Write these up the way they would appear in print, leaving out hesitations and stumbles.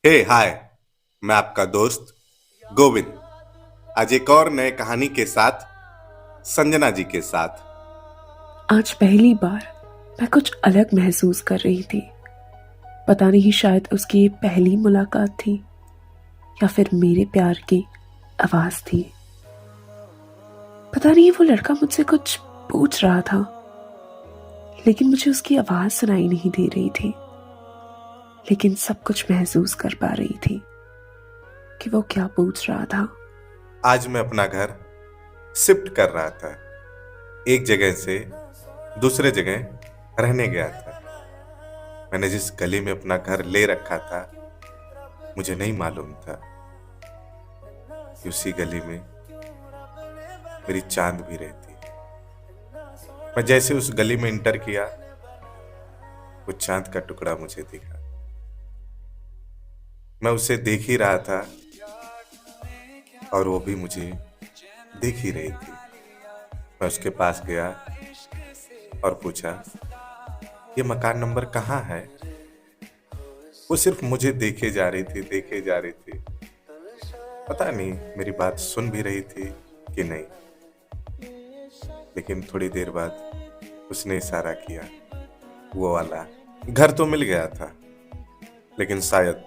हे हाय। मैं आपका दोस्त गोविंद आज एक और नए कहानी के साथ संजना जी के साथ। आज पहली बार मैं कुछ अलग महसूस कर रही थी। पता नहीं, शायद उसकी ये पहली मुलाकात थी या फिर मेरे प्यार की आवाज थी। पता नहीं वो लड़का मुझसे कुछ पूछ रहा था, लेकिन मुझे उसकी आवाज सुनाई नहीं दे रही थी। लेकिन सब कुछ महसूस कर पा रही थी कि वो क्या पूछ रहा था। आज मैं अपना घर शिफ्ट कर रहा था। एक जगह से दूसरे जगह रहने गया था। मैंने जिस गली में अपना घर ले रखा था, मुझे नहीं मालूम था कि उसी गली में मेरी चांद भी रहती है। मैं जैसे उस गली में इंटर किया, वो चांद का टुकड़ा मुझे दिखा। मैं उसे देख ही रहा था और वो भी मुझे देख ही रही थी। मैं उसके पास गया और पूछा, ये मकान नंबर कहाँ है? वो सिर्फ मुझे देखे जा रही थी। पता नहीं मेरी बात सुन भी रही थी कि नहीं। लेकिन थोड़ी देर बाद उसने इशारा किया। वो वाला घर तो मिल गया था, लेकिन शायद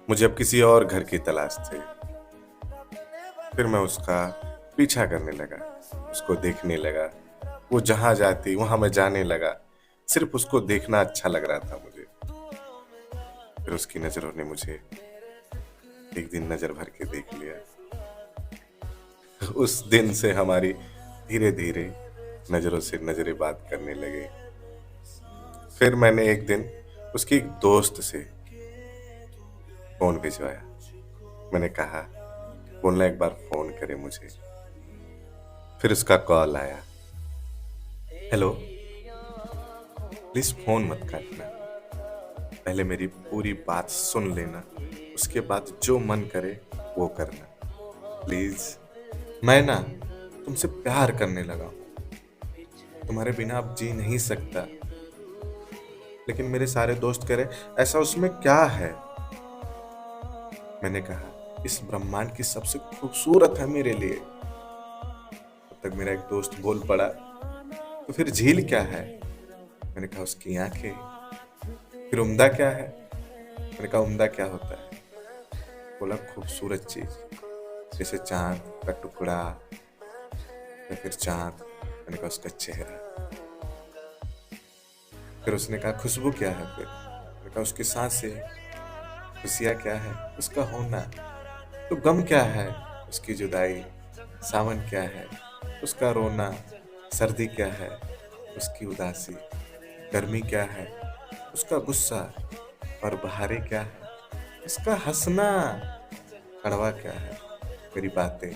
मुझे अब किसी और घर की तलाश थी। फिर मैं उसका पीछा करने लगा, उसको देखने लगा। वो जहां जाती वहां मैं जाने लगा। सिर्फ उसको देखना अच्छा लग रहा था मुझे। फिर उसकी नजरों ने मुझे एक दिन नजर भर के देख लिया। उस दिन से हमारी धीरे धीरे नजरों से नजरें बात करने लगे। फिर मैंने एक दिन उसकी एक दोस्त से फोन भिजवाया। मैंने कहा, बोलना एक बार फोन करे मुझे। फिर उसका कॉल आया। हेलो, प्लीज फोन मत काटना, पहले मेरी पूरी बात सुन लेना, उसके बाद जो मन करे वो करना प्लीज। मैं ना तुमसे प्यार करने लगा हूं। तुम्हारे बिना अब जी नहीं सकता। लेकिन मेरे सारे दोस्त कह रहे ऐसा उसमें क्या है। मैंने कहा, इस ब्रह्मांड की सबसे खूबसूरत है मेरे लिए। तब तक मेरा एक दोस्त बोल पड़ा, तो फिर झील क्या है? मैंने कहा, उसकी आंखें। फिर उम्दा क्या है? मैंने कहा, उम्दा क्या होता है? बोला, खूबसूरत चीज, जैसे चांद का टुकड़ा या फिर चांद। मैंने कहा, उसका चेहरा। फिर उसने कहा, खुशबू क्या है? फिर मैंने कहा, उसकी सांसें। खुशियाँ क्या है? उसका होना। तो गम क्या है? उसकी जुदाई। सावन क्या है? उसका रोना। सर्दी क्या है? उसकी उदासी। गर्मी क्या है? उसका गुस्सा। और बहारें क्या है? उसका हंसना। कड़वा क्या है? मेरी बातें।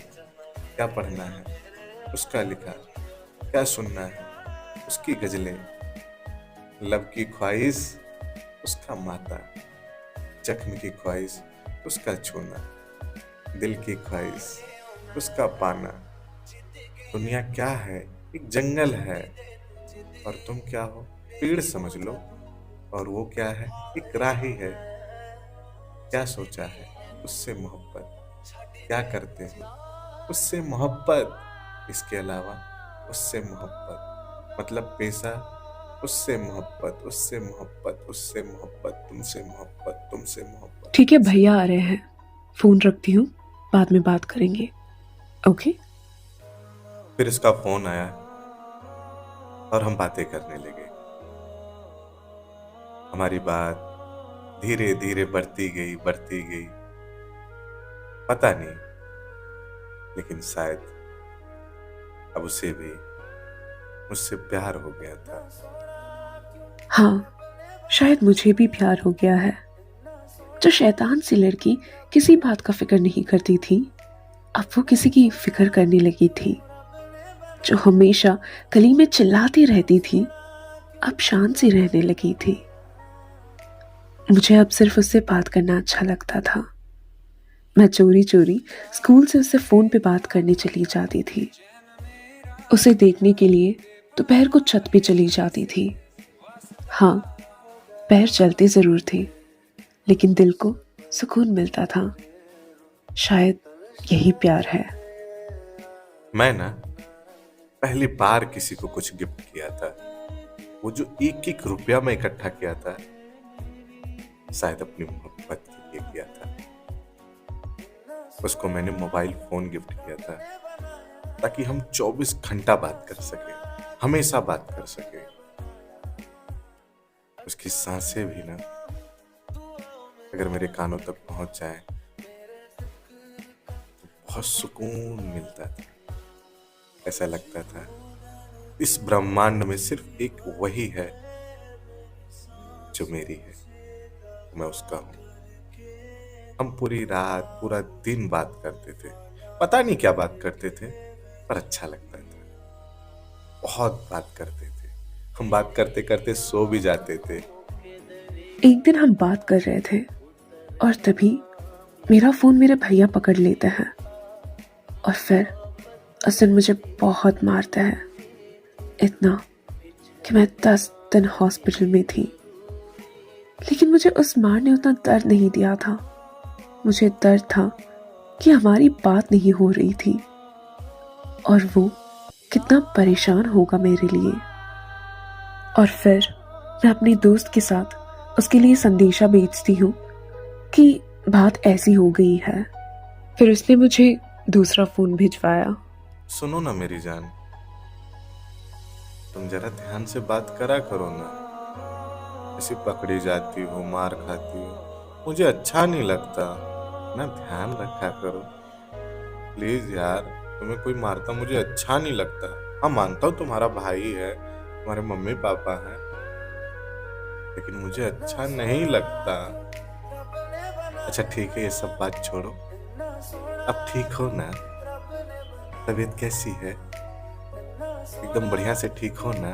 क्या पढ़ना है? उसका लिखा। क्या सुनना है? उसकी गजलें। लब की ख्वाहिश, उसका माता। जख्म की ख्वाहिश, उसका छूना। दिल की ख्वाहिश, उसका पाना। दुनिया क्या है? एक जंगल है। और तुम क्या हो? पेड़ समझ लो। और वो क्या है? एक राही है। क्या सोचा है? उससे मोहब्बत। क्या करते हो? उससे मोहब्बत। इसके अलावा उससे मोहब्बत। मतलब पेशा। उससे मोहब्बत, उससे मोहब्बत, उससे मोहब्बत, तुमसे मोहब्बत, तुमसे मोहब्बत, ठीक है, तुमसे। भैया आ रहे हैं। फोन रखती हूँ, बाद में बात करेंगे। ओके। फिर इसका फोन आया और हम बातें करने लगे। हमारी बात धीरे धीरे बढ़ती गई। पता नहीं, लेकिन शायद अब उसे भी मुझसे प्यार हो गया था। हाँ, शायद मुझे भी प्यार हो गया है। जो शैतान सी लड़की किसी बात का फिक्र नहीं करती थी, अब वो किसी की फिक्र करने लगी थी। जो हमेशा गली में चिल्लाती रहती थी, अब शांत सी रहने लगी थी। मुझे अब सिर्फ उससे बात करना अच्छा लगता था। मैं चोरी चोरी स्कूल से उससे फोन पे बात करने चली जाती थी। उसे देखने के लिए दोपहर को छत पे चली जाती थी। हाँ, पैर चलते जरूर थे, लेकिन दिल को सुकून मिलता था। शायद यही प्यार है। मैं ना पहली बार किसी को कुछ गिफ्ट किया था, वो जो एक एक रुपया मैं इकट्ठा किया था, शायद अपनी मोहब्बत के लिए किया था। उसको मैंने मोबाइल फोन गिफ्ट किया था ताकि हम 24 घंटा बात कर सके, हमेशा बात कर सके। उसकी सांसें भी ना अगर मेरे कानों तक पहुंच जाए तो बहुत सुकून मिलता था। ऐसा लगता था इस ब्रह्मांड में सिर्फ एक वही है जो मेरी है, मैं उसका हूं। हम पूरी रात पूरा दिन बात करते थे, पता नहीं क्या बात करते थे, पर अच्छा लगता था। बहुत बात करते थे, हम बात करते करते सो भी जाते थे। एक दिन हम बात कर रहे थे और तभी मेरा फोन मेरे भैया पकड़ लेते हैं और फिर उस दिन मुझे बहुत मारते हैं, इतना कि मैं 10 दिन हॉस्पिटल में थी। लेकिन मुझे उस मार ने उतना दर्द नहीं दिया था। मुझे दर्द था कि हमारी बात नहीं हो रही थी और वो कितना परेशान होगा मेरे लिए। और फिर मैं अपने दोस्त के साथ उसके लिए संदेशा भेजती हूँ कि बात ऐसी हो गई है। फिर उसने मुझे दूसरा फोन भिजवाया। सुनो ना मेरी जान, तुम जरा ध्यान से बात करा करो ना। ऐसी पकड़ी जाती हो, मार खाती हो, मुझे अच्छा नहीं लगता ना। ध्यान रखा करो प्लीज यार। तुम्हें कोई मारता मुझे अच्छा नहीं लगता। हाँ मानता हूँ तुम्हारा भाई है, तुम्हारे मम्मी पापा हैं, लेकिन मुझे अच्छा नहीं लगता। अच्छा ठीक है, ये सब बात छोड़ो। अब ठीक हो ना? तबीयत कैसी है? एकदम बढ़िया से ठीक हो ना?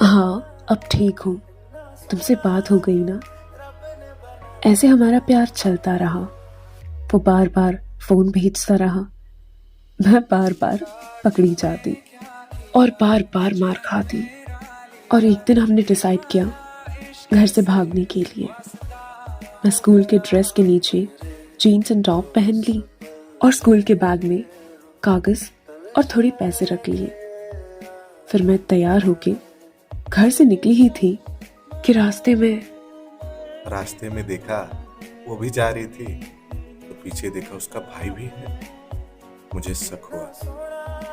हाँ अब ठीक हूँ। तुमसे बात हो गई ना? ऐसे हमारा प्यार चलता रहा। वो बार बार फोन भेजता रहा, मैं बार बार पकड़ी जाती और बार बार मार खाती। और एक दिन हमने डिसाइड किया घर से भागने के लिए। मैं स्कूल के ड्रेस के नीचे जीन्स एंड टॉप पहन ली और स्कूल के बैग में कागज और थोड़े पैसे रख लिए। फिर मैं तैयार होके घर से निकली ही थी कि रास्ते में देखा वो भी जा रही थी, तो पीछे देखा उसका भाई भी है। मुझे शक हुआ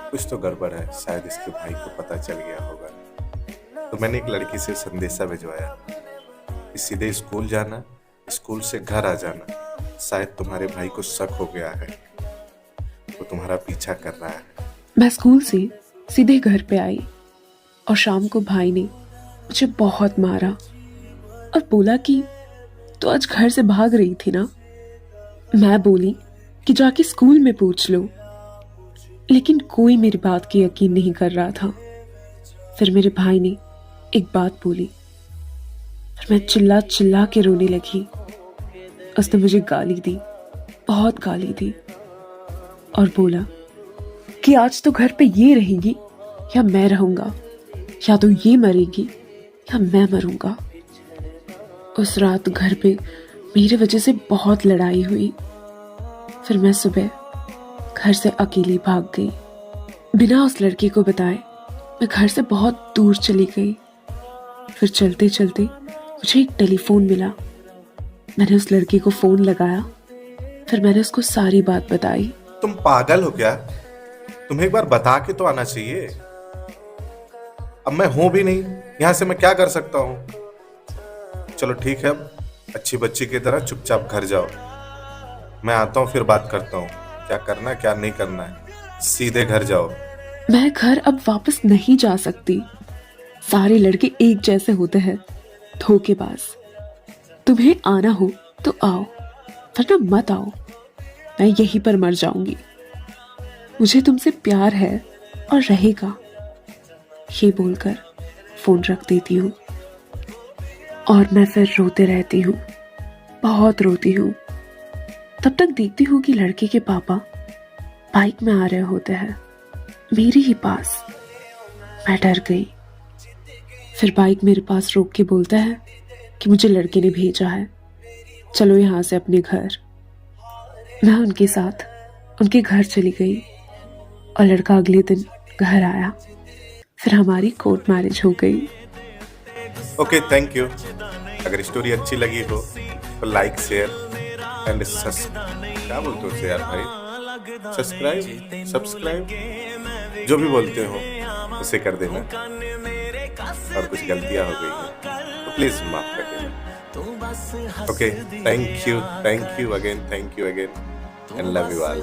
कुछ तो गड़बड़ है, शायद इसके भाई को पता चल गया होगा। तो मैंने एक लड़की से संदेशा भिजवाया कि सीधे स्कूल जाना, स्कूल से घर आ जाना, शायद तुम्हारे भाई को शक हो गया है, वो तुम्हारा पीछा कर रहा है। मैं स्कूल से सीधे घर पे आई और शाम को भाई ने मुझे बहुत मारा और बोला कि तो आज घर से भाग रही थी ना। मैं बोली कि जाके स्कूल में पूछ लो, लेकिन कोई मेरी बात की यकीन नहीं कर रहा था। फिर मेरे भाई ने एक बात बोली, फिर मैं चिल्ला चिल्ला के रोने लगी। उसने मुझे गाली दी, बहुत गाली दी और बोला कि आज तो घर पे ये रहेगी या मैं रहूंगा, या तो ये मरेगी या मैं मरूंगा। उस रात घर पे मेरे वजह से बहुत लड़ाई हुई। फिर मैं सुबह घर से अकेली भाग गई बिना उस लड़के को बताए। मैं घर से बहुत दूर चली गई। फिर चलते चलते मुझे एक टेलीफोन मिला। मैंने उस लड़के को फोन लगाया। फिर मैंने उसको सारी बात बताई। तुम पागल हो क्या? तुम्हें एक बार बता के तो आना चाहिए। अब मैं हूं भी नहीं, यहां से मैं क्या कर सकता हूं? चलो ठीक है, अब अच्छी बच्ची की तरह चुपचाप घर जाओ। मैं आता हूं, फिर बात करता हूं क्या करना है क्या नहीं करना है। सीधे घर जाओ। मैं घर अब वापस नहीं जा सकती। सारे लड़के एक जैसे होते हैं, धोखेबाज। तुम्हें आना हो तो आओ, वरना मत आओ। मैं यहीं पर मर जाऊंगी। मुझे तुमसे प्यार है और रहेगा। ये बोलकर फोन रख देती हूँ और मैं फिर रोते रहती हूँ, बहुत रोती हूँ। तब तक देखती हूँ कि लड़के के पापा बाइक में आ रहे होते हैं मेरे ही पास। मैं डर गई। फिर बाइक मेरे पास रोक के बोलता है कि मुझे लड़के ने भेजा है चलो यहाँ से अपने घर। मैं उनके साथ उनके घर चली गई और लड़का अगले दिन घर आया। फिर हमारी कोर्ट मैरिज हो गई। Okay, thank you. अगर स्टोरी अच्छी लगी हो तो लाइक, शेयर एंड क्या बोलते हो उसे यार भाई, सब्सक्राइब जो भी बोलते हो उसे कर देना। और कुछ गलतियां हो गई हैं तो प्लीज माफ कर देना। Okay, thank you again, and love you all.